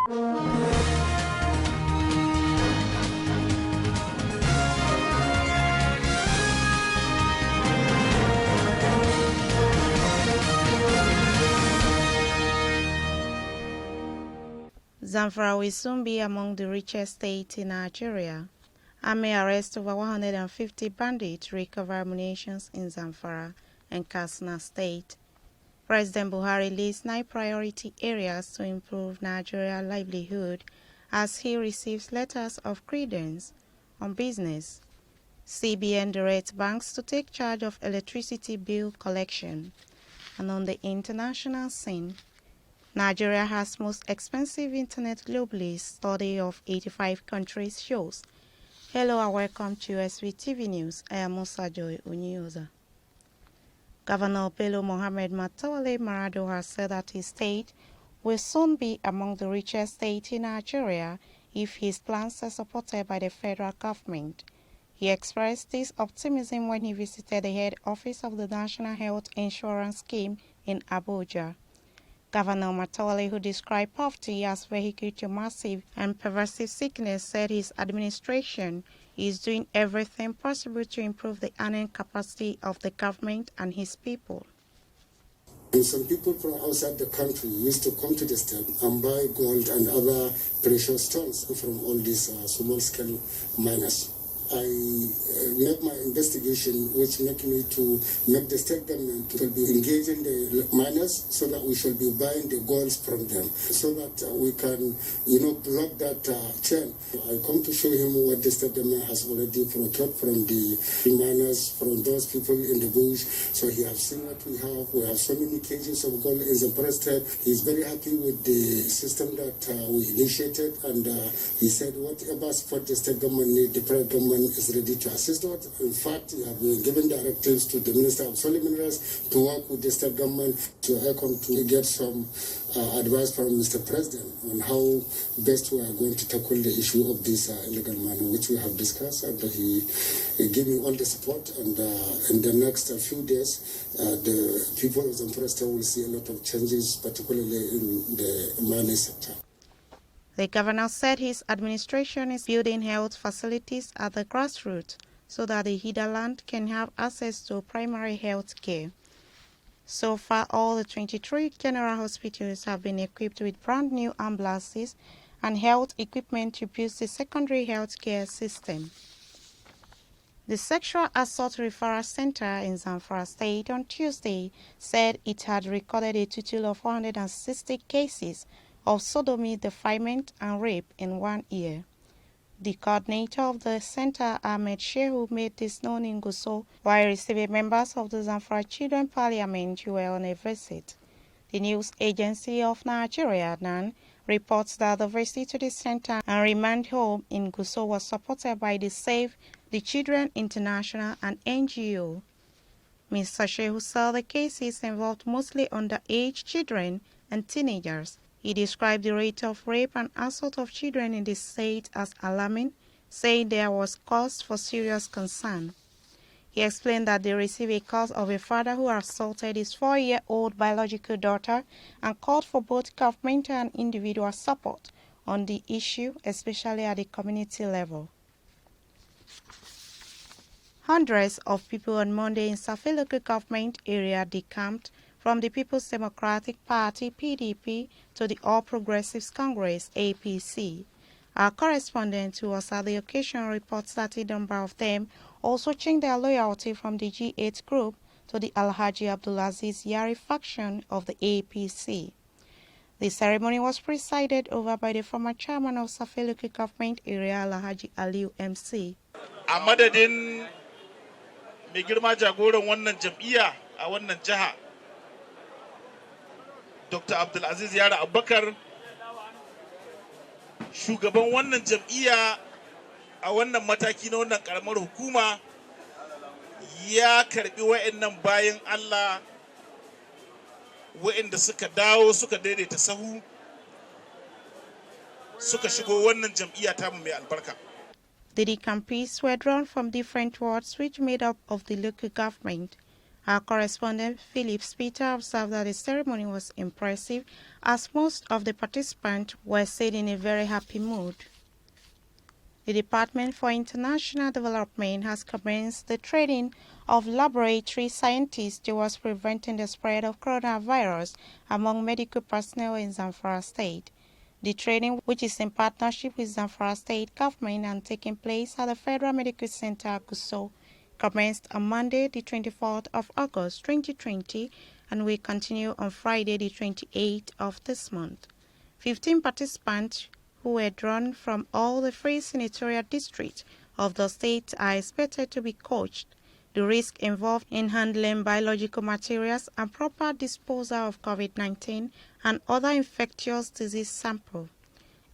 Zamfara will soon be among the richest states in Nigeria. Army arrests over 150 bandits, recover ammunition in Zamfara and Katsina State. President Buhari lists 9 priority areas to improve Nigeria's livelihood as he receives letters of credence on business. CBN directs banks to take charge of electricity bill collection. And on the international scene, Nigeria has most expensive internet globally. Study of 85 countries shows. Hello and welcome to Svtv News. I am Musa Joy Unyoza. Governor Bello Mohammed Matawale Marado has said that his state will soon be among the richest states in Nigeria if his plans are supported by the federal government. He expressed this optimism when he visited the head office of the National Health Insurance Scheme in Abuja. Governor Matawale, who described poverty as vehicle to massive and pervasive sickness, said his administration is doing everything possible to improve the earning capacity of the government and his people. And some people from outside the country used to come to the state and buy gold and other precious stones from all these small-scale miners. I made my investigation, which made me to make the state government to be engaging the miners so that we shall be buying the golds from them, so that we can, block that chain. I come to show him what the state government has already procured from the miners, from those people in the bush. So he has seen what we have. We have so many cages of gold in the state. He's very happy with the system that we initiated, and he said whatever support the state government needs, the federal government is ready to assist us. In fact, we have been given directives to the Minister of Solid Minerals to work with the state government to help to get some advice from Mr. President on how best we are going to tackle the issue of this illegal mining, which we have discussed, and he gave me all the support. And in the next few days, the people of Zamfara State will see a lot of changes, particularly in the mining sector. The governor said his administration is building health facilities at the grassroots so that the hinterland can have access to primary health care. So far, all the 23 general hospitals have been equipped with brand new ambulances and health equipment to boost the secondary health care system. The Sexual Assault Referral Center in Zamfara State on Tuesday said it had recorded a total of 460 cases of sodomy, defilement, and rape in 1 year. The coordinator of the center, Ahmed Shehu, made this known in Gusau while receiving members of the Zamfara Children Parliament who were on a visit. The news agency of Nigeria, NAN, reports that the visit to the center and remand home in Gusau was supported by the Save the Children International and NGO. Mr. Shehu said the cases involved mostly underage children and teenagers. He described the rate of rape and assault of children in the state as alarming, saying there was cause for serious concern. He explained that they received a call of a father who assaulted his 4-year-old biological daughter and called for both governmental and individual support on the issue, especially at the community level. Hundreds of people on Monday in Svtv local government area decamped from the People's Democratic Party (PDP) to the All Progressives Congress (APC). Our correspondent who was at the occasion reports that a number of them also changed their loyalty from the G8 group to the Alhaji Abdulaziz Yari faction of the APC. The ceremony was presided over by the former chairman of Svtv local government area, Alhaji Aliu MC. A madadin mai girma jagoran wannan jam'iyya a wannan jiha, Dr. Abdulaziz Yari Abubakar, shugaban wannan jam'iyya a wannan mataki na wannan karamar hukuma, ya karbi wa'annan bayan Allah wa'anda suka dawo suka daidaita sahu suka shigo wannan jam'iyya ta mu mai albarka. The decampees were drawn from different wards which made up of the local government Our correspondent Philip Peter observed that the ceremony was impressive as most of the participants were seen in a very happy mood. The Department for International Development has commenced the training of laboratory scientists towards preventing the spread of coronavirus among medical personnel in Zamfara State. The training, which is in partnership with Zamfara State government and taking place at the Federal Medical Center Gusau, commenced on Monday, the 24th of August 2020, and will continue on Friday, the 28th of this month. 15 participants who were drawn from all the three senatorial districts of the state are expected to be coached. The risk involved in handling biological materials and proper disposal of COVID-19 and other infectious disease samples.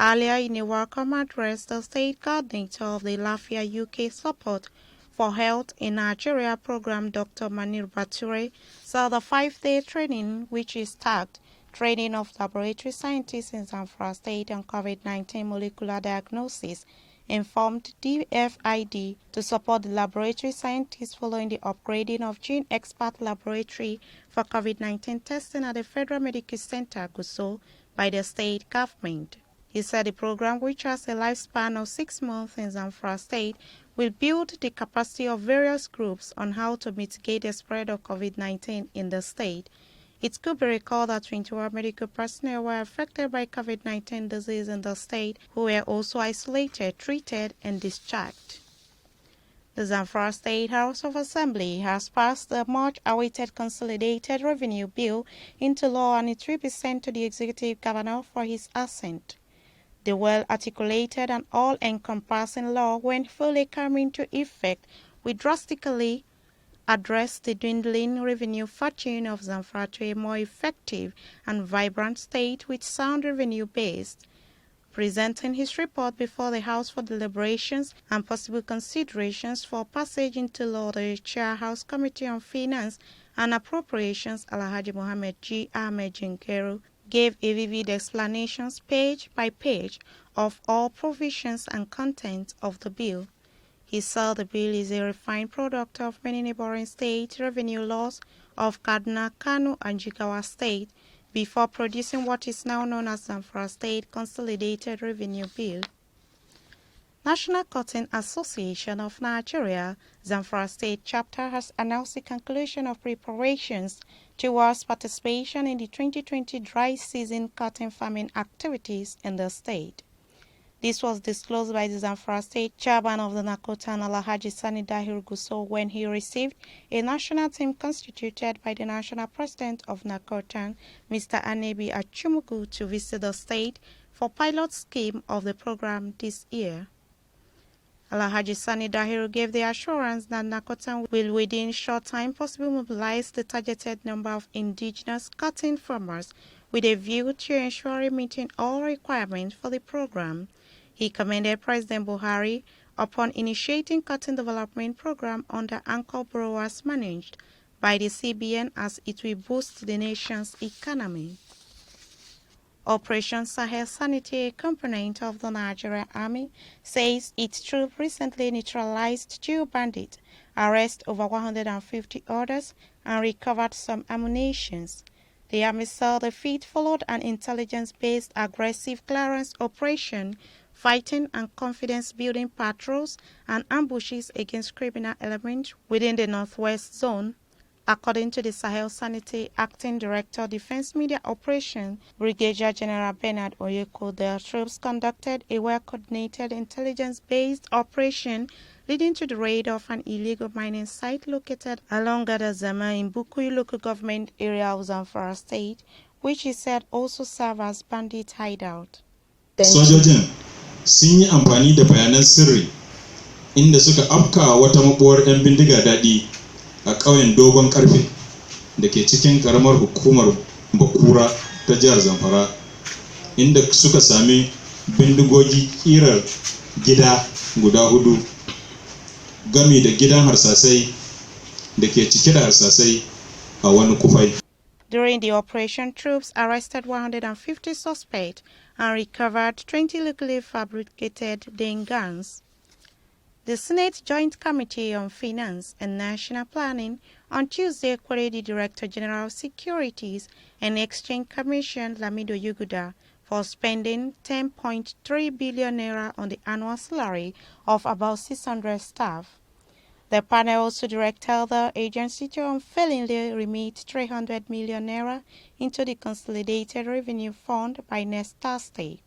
Earlier in a welcome address, the state coordinator of the Lafia UK Support for Health in Nigeria program, Dr. Manir Bature, said the 5-day training, which is tagged Training of Laboratory Scientists in Zamfara State on COVID-19 Molecular Diagnosis, informed DFID to support the laboratory scientists following the upgrading of Gene Expert Laboratory for COVID-19 testing at the Federal Medical Center Gusau by the state government. He said the program, which has a lifespan of 6 months in Zamfara State, will build the capacity of various groups on how to mitigate the spread of COVID-19 in the state. It could be recalled that 21 medical personnel were affected by COVID-19 disease in the state, who were also isolated, treated, and discharged. The Zamfara State House of Assembly has passed the much-awaited Consolidated Revenue Bill into law, and it will be sent to the Executive Governor for his assent. The well-articulated and all-encompassing law, when fully come into effect, will drastically address the dwindling revenue fortune of Zamfara to a more effective and vibrant state with sound revenue base. Presenting his report before the House for deliberations and possible considerations for passage into law, the Chair House Committee on Finance and Appropriations, Alhaji Mohammed G. Ahmed Jinkeru, gave a vivid explanations page by page of all provisions and contents of the bill. He said the bill is a refined product of many neighboring state revenue laws of Kaduna, Kano, and Jigawa State before producing what is now known as Zamfara State Consolidated Revenue Bill. National Cotton Association of Nigeria, Zamfara State Chapter, has announced the conclusion of preparations towards participation in the 2020 dry season cotton farming activities in the state. This was disclosed by the Zamfara State Chairman of the Nakotan, Alhaji Sani Dahir Gusau, when he received a national team constituted by the National President of Nakotan, Mr. Anebi Achumugu, to visit the state for pilot scheme of the program this year. Alhaji Sani Dahiru gave the assurance that Nakotan will within short time possibly mobilize the targeted number of indigenous cotton farmers with a view to ensuring meeting all requirements for the program. He commended President Buhari upon initiating cotton development program under anchor borrowers managed by the CBN, as it will boost the nation's economy. Operation Sahel Sanity, a component of the Nigerian Army, says its troops recently neutralized 2 bandits, arrested over 150 others, and recovered some ammunition. The Army said the feat followed an intelligence-based aggressive clearance operation, fighting and confidence-building patrols and ambushes against criminal elements within the Northwest Zone. According to the Sahel Sanity Acting Director, Defense Media Operations, Brigadier General Bernard Oyeko, the troops conducted a well-coordinated intelligence-based operation leading to the raid of an illegal mining site located along Gadazama in Bukuyi local government area of Zamfara State, which is said also serve as bandit hideout. Sojojin sun yi amfani da bayanan sirri inda suka afka wata mabuwar 'yan bindiga daɗi a ƙauyen Dogon Karfe da ke cikin ƙaramar hukumar Bakura ta jihar Zamfara, inda suka sami bindigogi ƙirar gida guda 4 gami da gidan harsasai da ke cike da harsasai a wani kufai. During the operation, troops arrested 150 suspects and recovered 20 locally fabricated Dane guns. The Senate Joint Committee on Finance and National Planning on Tuesday queried the Director General of Securities and Exchange Commission, Lamido Yuguda, for spending 10.3 billion naira on the annual salary of about 600 staff. The panel also directed the agency to unfailingly remit 300 million naira into the Consolidated Revenue Fund by next Thursday.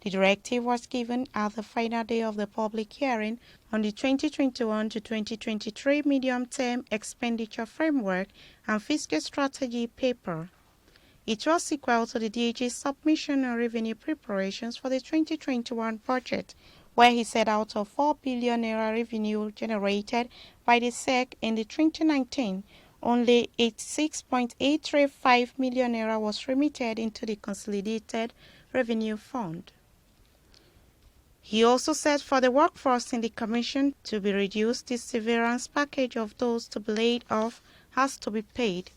The directive was given at the final day of the public hearing on the 2021 to 2023 Medium-Term Expenditure Framework and Fiscal Strategy paper. It was equal to the DG's submission on revenue preparations for the 2021 budget, where he said out of 4 billion naira revenue generated by the SEC in the 2019, only 86.835 million naira was remitted into the Consolidated Revenue Fund. He also said for the workforce in the Commission to be reduced, the severance package of those to be laid off has to be paid.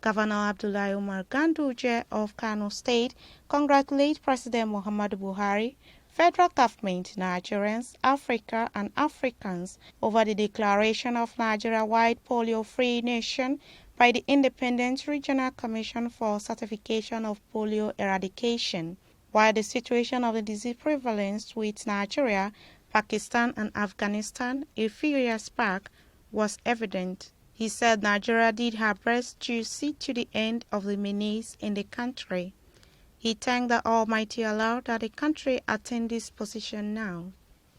Governor Abdullahi Umar Ganduje of Kano State congratulated President Muhammadu Buhari, federal government, Nigerians, Africa and Africans over the declaration of Nigeria-wide polio-free nation by the Independent Regional Commission for Certification of Polio Eradication. While the situation of the disease prevalence with Nigeria, Pakistan and Afghanistan a few years back was evident, he said Nigeria did her best to see to the end of the menace in the country. He thanked the Almighty Allah that the country attained this position now.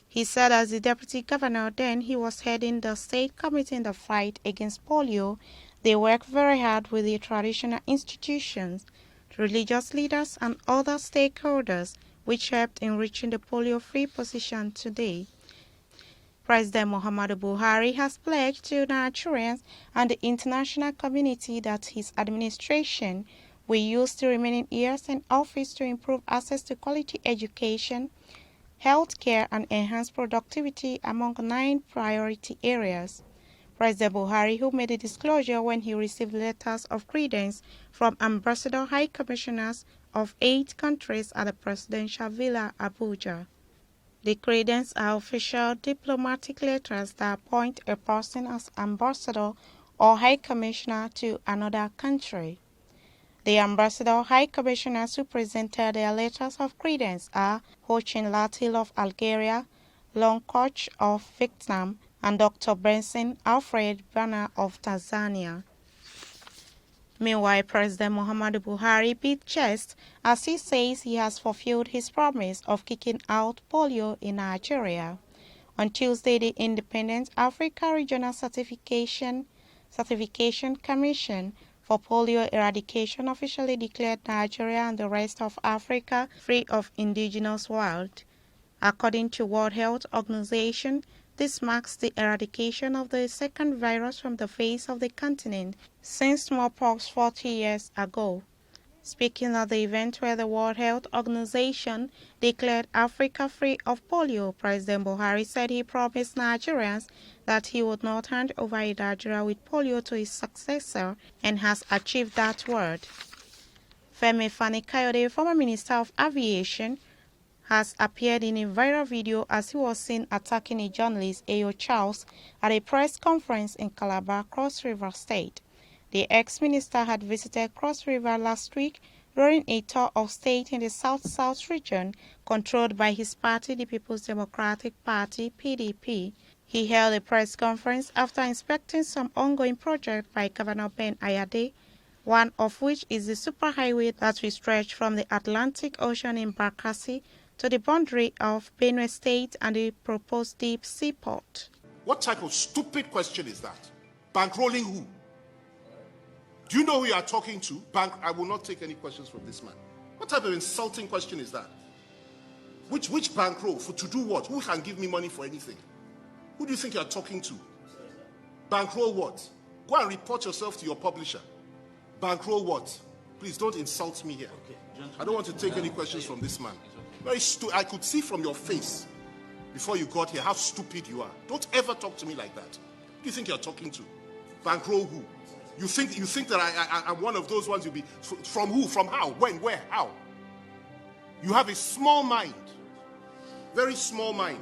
He said as the deputy governor then he was heading the state committee in the fight against polio, they worked very hard with the traditional institutions, religious leaders and other stakeholders which helped in reaching the polio-free position today. President Muhammadu Buhari has pledged to Nigerians and the international community that his administration will use the remaining years in office to improve access to quality education, health care and enhance productivity among 9 priority areas. President Buhari, who made a disclosure when he received letters of credence from Ambassador High Commissioners of 8 countries at the Presidential Villa, Abuja. The credence are official diplomatic letters that appoint a person as ambassador or high commissioner to another country. The ambassador high commissioners who presented their letters of credence are Hochin Latil of Algeria, Long Koch of Vietnam, and Dr. Benson Alfred Bana of Tanzania. Meanwhile, President Muhammadu Buhari beat chest as he says he has fulfilled his promise of kicking out polio in Nigeria. On Tuesday, the Independent Africa Regional Certification Commission for Polio Eradication officially declared Nigeria and the rest of Africa free of indigenous wild. According to World Health Organization, this marks the eradication of the second virus from the face of the continent since smallpox 40 years ago. Speaking at the event where the World Health Organization declared Africa free of polio, President Buhari said he promised Nigerians that he would not hand over Nigeria with polio to his successor and has achieved that word. Femi Fani-Kayode, former Minister of Aviation, has appeared in a viral video as he was seen attacking a journalist, Ayo Charles, at a press conference in Calabar, Cross River State. The ex-minister had visited Cross River last week during a tour of state in the South-South region controlled by his party, the People's Democratic Party, PDP. He held a press conference after inspecting some ongoing projects by Governor Ben Ayade, one of which is the superhighway that will stretch from the Atlantic Ocean in Bakassi to the boundary of Benue State and the proposed deep seaport. What type of stupid question is that? Bankrolling who? Do you know who you are talking to? I will not take any questions from this man. What type of insulting question is that? Which bankroll? To do what? Who can give me money for anything? Who do you think you are talking to? Bankroll what? Go and report yourself to your publisher. Bankroll what? Please don't insult me here. I don't want to take any questions from this man. Very stupid. I could see from your face before you got here how stupid you are. Don't ever talk to me like that. Who do you think you're talking to? Bankroll who? You think that I'm one of those ones you'll be from who? From how? When? Where? How? You have a small mind. Very small mind.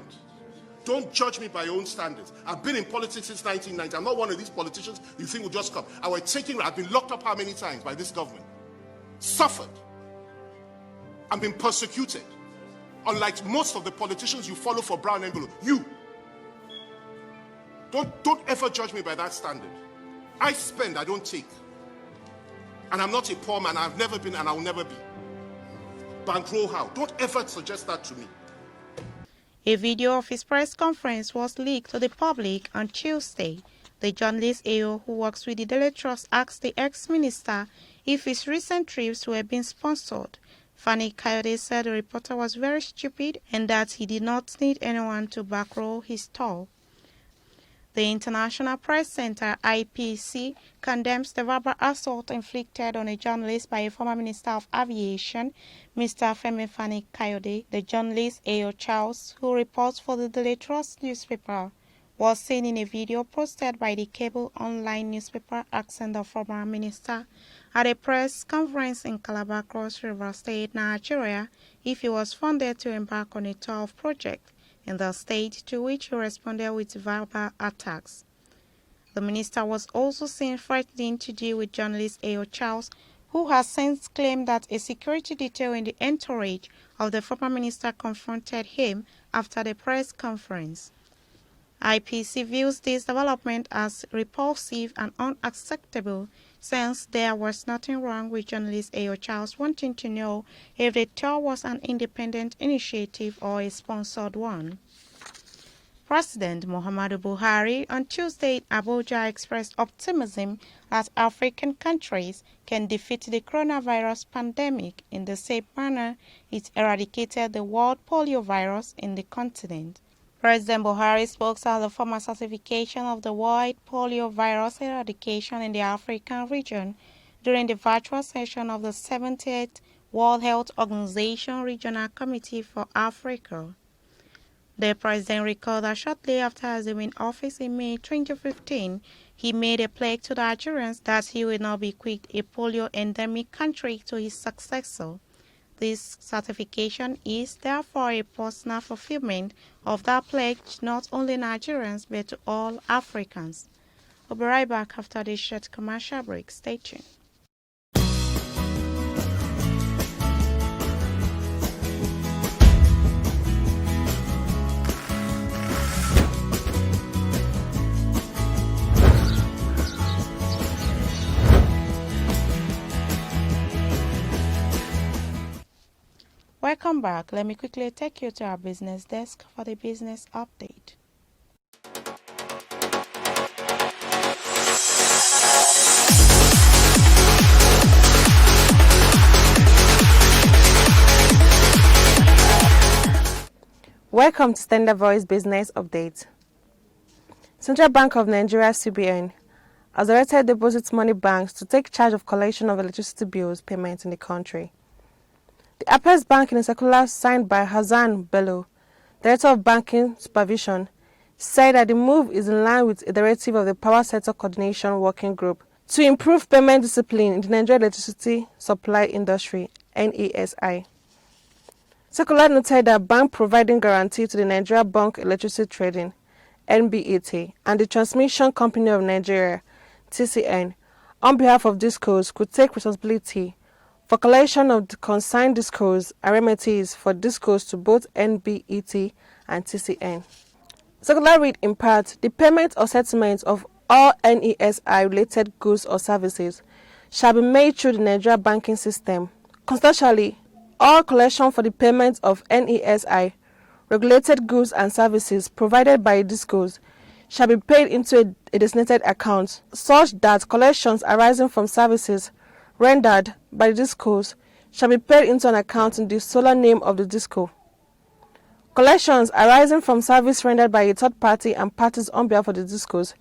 Don't judge me by your own standards. I've been in politics since 1990. I'm not one of these politicians you think will just come. I've been locked up how many times by this government? Suffered. I've been persecuted. Unlike most of the politicians you follow for brown envelope. You. Don't ever judge me by that standard. I spend, I don't take. And I'm not a poor man. I've never been and I will never be. Bankroll how? Don't ever suggest that to me. A video of his press conference was leaked to the public on Tuesday. The journalist Ayo, who works with the Daily Trust, asked the ex-minister if his recent trips were being sponsored. Fani Kayode said the reporter was very stupid and that he did not need anyone to bankroll his tour. The International Press Center, IPC, condemns the verbal assault inflicted on a journalist by a former Minister of Aviation, Mr. Femi Fani Kayode. The journalist Ayo Charles, who reports for the Daily Trust newspaper, was seen in a video posted by the cable online newspaper asking the former minister at a press conference in Calabar, Cross River State, Nigeria, if he was funded to embark on a tour of project in the state, to which he responded with verbal attacks. The minister was also seen threatening to deal with journalist Ayo Charles, who has since claimed that a security detail in the entourage of the former minister confronted him after the press conference. IPC views this development as repulsive and unacceptable, since there was nothing wrong with journalist Ayo Charles wanting to know if the tour was an independent initiative or a sponsored one. President Muhammadu Buhari on Tuesday in Abuja expressed optimism that African countries can defeat the coronavirus pandemic in the same manner it eradicated the world polio virus in the continent. President Buhari spoke at the formal certification of the world polio virus eradication in the African region during the virtual session of the 70th World Health Organization Regional Committee for Africa. The president recalled that shortly after assuming office in May 2015, he made a pledge to the Nigerians that he will not bequeath a polio endemic country to his successor. This certification is therefore a personal fulfillment of that pledge, not only Nigerians but to all Africans. We'll be right back after this short commercial break. Stay tuned. Welcome back. Let me quickly take you to our business desk for the business update. Welcome to Standard Voice Business Update. Central Bank of Nigeria (CBN) has directed deposit money banks to take charge of collection of electricity bills payments in the country. The Apex Bank, in a circular signed by Hassan Bello, Director of Banking Supervision, said that the move is in line with a directive of the Power Sector Coordination Working Group to improve payment discipline in the Nigerian electricity supply industry (NESI). Circular noted that bank providing guarantee to the Nigeria Bank Electricity Trading (NBET) and the Transmission Company of Nigeria (TCN) on behalf of DISCOs could take responsibility for collection of the consigned DISCOs and remedies for DISCOs to both NBET and TCN. Circular read in part, the payment or settlement of all NESI-related goods or services shall be made through the Nigeria banking system. Constantly, all collection for the payment of NESI regulated goods and services provided by DISCOs shall be paid into a designated account, such that collections arising from services rendered by the DISCOs shall be paid into an account in the sole name of the DISCO. Collections arising from service rendered by a third party and parties on behalf of the DISCOs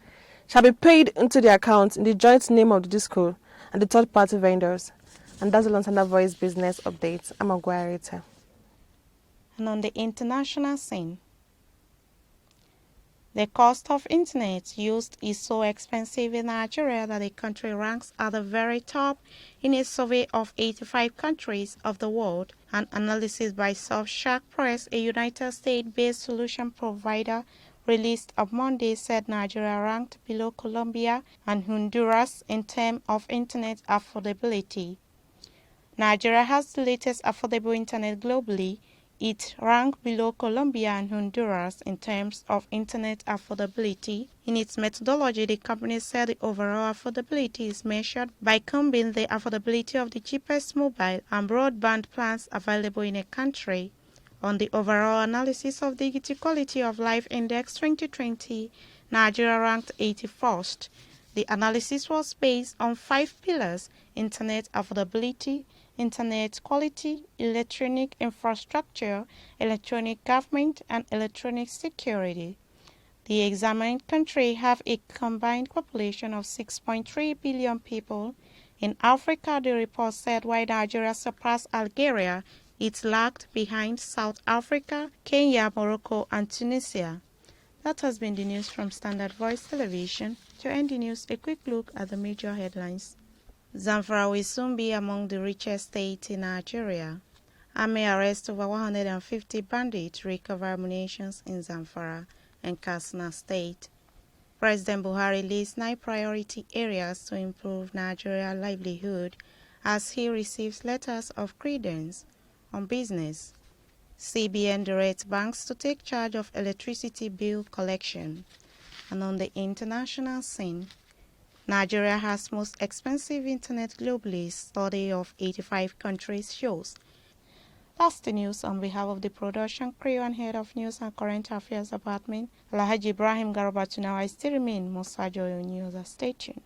shall be paid into the account in the joint name of the DISCO and the third party vendors. And that's the Standard Voice Business Update. I'm Aguirre. And on the international scene, The cost of internet used is so expensive in Nigeria that the country ranks at the very top in a survey of 85 countries of the world. An analysis by Surfshark Press, a United States-based solution provider, released on Monday said Nigeria ranked below Colombia and Honduras in terms of internet affordability. Nigeria has the latest affordable internet globally. It ranked below Colombia and Honduras in terms of internet affordability. In its methodology, the company said the overall affordability is measured by combining the affordability of the cheapest mobile and broadband plans available in a country. On the overall analysis of the Quality of Life Index 2020, Nigeria ranked 81st. The analysis was based on 5 pillars: internet affordability, internet quality, electronic infrastructure, electronic government, and electronic security. The examined country have a combined population of 6.3 billion people. In Africa, the report said while Nigeria surpassed Algeria, it lagged behind South Africa, Kenya, Morocco, and Tunisia. That has been the news from Standard Voice Television. To end the news, a quick look at the major headlines. Zamfara will soon be among the richest states in Nigeria. Army arrests over 150 bandits, recover ammunition in Zamfara and Katsina State. President Buhari lists 9 priority areas to improve Nigeria's livelihood as he receives letters of credence on business. CBN directs banks to take charge of electricity bill collection. And on the international scene, Nigeria has most expensive internet globally, study of 85 countries shows. That's the news. On behalf of the production crew and head of News and Current Affairs Department, Alhaji Ibrahim Garba, to now I still remain Musa Joy on News. Stay tuned.